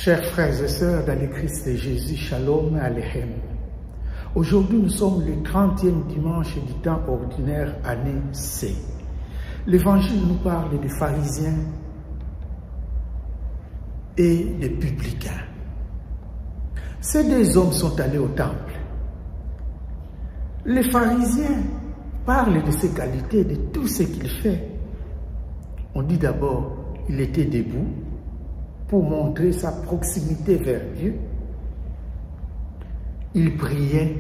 Chers frères et sœurs dans le Christ de Jésus, Shalom Aleichem. Aujourd'hui, nous sommes le 30e dimanche du temps ordinaire, année C. L'Évangile nous parle des pharisiens et des publicains. Ces deux hommes sont allés au temple. Les pharisiens parlent de ses qualités, de tout ce qu'il fait. On dit d'abord, il était debout pour montrer sa proximité vers Dieu. Il priait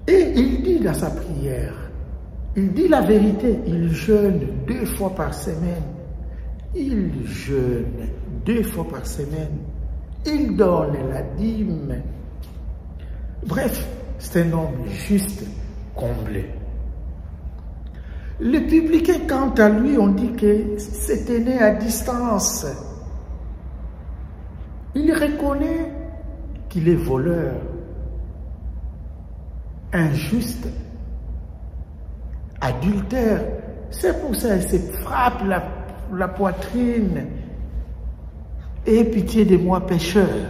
et il dit dans sa prière, il dit la vérité, il jeûne 2 fois par semaine. Il jeûne 2 fois par semaine. Il donne la dîme. Bref, c'est un homme juste, comblé. Le publicain, quant à lui, on dit que c'était né à distance. Il reconnaît qu'il est voleur, injuste, adultère. C'est pour ça qu'il se frappe la poitrine. Aie pitié de moi, pécheur.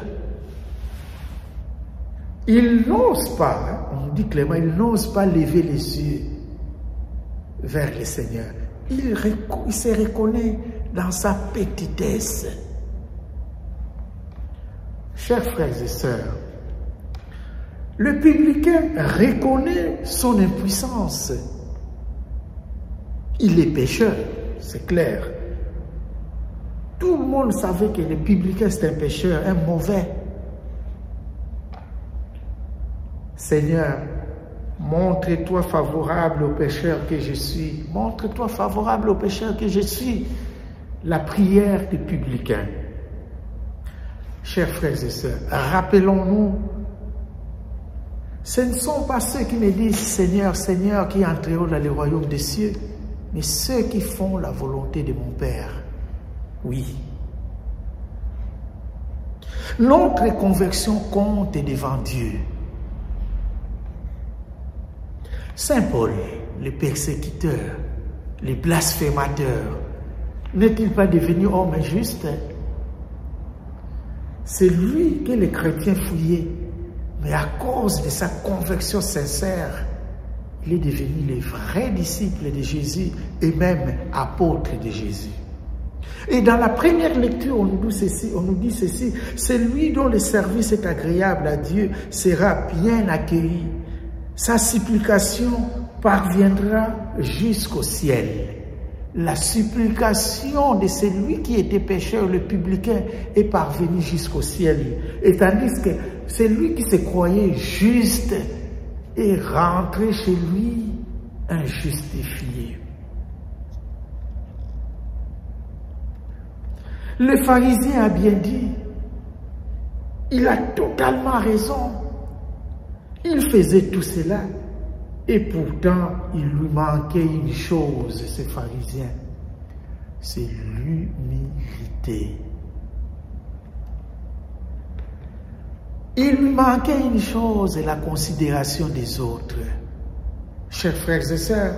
Il n'ose pas, on dit clairement, il n'ose pas lever les yeux vers le Seigneur. Il se reconnaît dans sa petitesse. Chers frères et sœurs, le publicain reconnaît son impuissance. Il est pécheur, c'est clair. Tout le monde savait que le publicain c'est un pécheur, un mauvais. Seigneur, montre-toi favorable au pécheur que je suis. Montre-toi favorable au pécheur que je suis. La prière du publicain. Chers frères et sœurs, rappelons-nous, ce ne sont pas ceux qui me disent Seigneur, Seigneur qui entreront dans le royaume des cieux, mais ceux qui font la volonté de mon Père. Oui. Notre conversion compte devant Dieu. Saint Paul, le persécuteur, le blasphémateur, n'est-il pas devenu homme juste? C'est lui que les chrétiens fouillaient, mais à cause de sa conversion sincère, il est devenu le vrai disciple de Jésus et même apôtre de Jésus. Et dans la première lecture, on nous dit ceci, celui dont le service est agréable à Dieu sera bien accueilli. Sa supplication parviendra jusqu'au ciel. La supplication de celui qui était pécheur, le publicain, est parvenue jusqu'au ciel. Et tandis que celui qui se croyait juste est rentré chez lui injustifié. Le pharisien a bien dit, il a totalement raison. Il faisait tout cela et pourtant il lui manquait une chose, ce pharisien, c'est l'humilité. Il lui manquait une chose, la considération des autres. Chers frères et sœurs,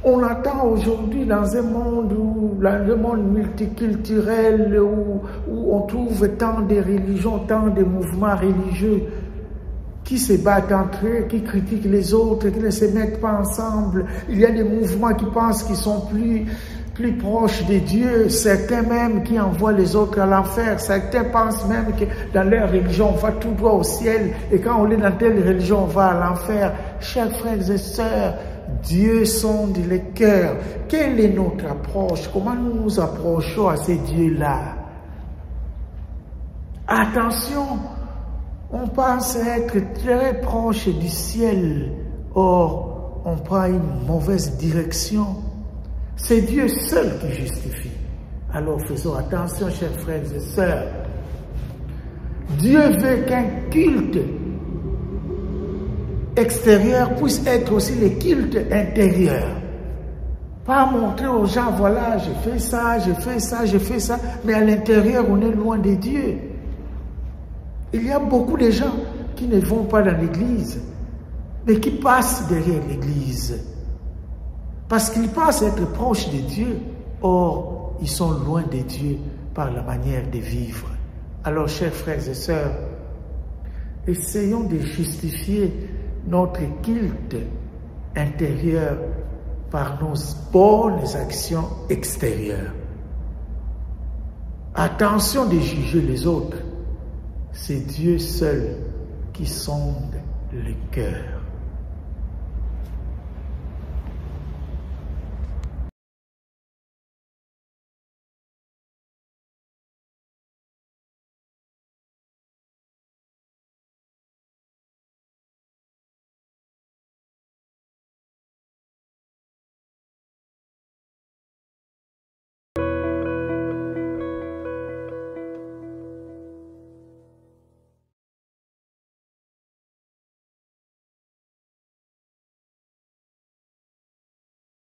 on attend aujourd'hui dans un monde multiculturel où on trouve tant de religions, tant de mouvements religieux qui se battent entre eux, qui critiquent les autres, qui ne se mettent pas ensemble. Il y a des mouvements qui pensent qu'ils sont plus proches de Dieu, certains même qui envoient les autres à l'enfer, certains pensent même que dans leur religion on va tout droit au ciel et quand on est dans telle religion on va à l'enfer. Chers frères et sœurs, Dieu sonde les cœurs. Quelle est notre approche? Comment nous nous approchons à ces dieux-là? Attention, on pense être très proche du ciel, or on prend une mauvaise direction. C'est Dieu seul qui justifie. Alors faisons attention, chers frères et sœurs. Dieu veut qu'un culte extérieur puisse être aussi le culte intérieur. Pas montrer aux gens, voilà, j'ai fait ça, j'ai fait ça, j'ai fait ça, mais à l'intérieur, on est loin de Dieu. Il y a beaucoup de gens qui ne vont pas dans l'église, mais qui passent derrière l'église. Parce qu'ils pensent être proches de Dieu, or, ils sont loin de Dieu. par la manière de vivre. Alors, chers frères et sœurs, essayons de justifier notre culte intérieur par nos bonnes actions extérieures. Attention de juger les autres. C'est Dieu seul qui sonde le cœur.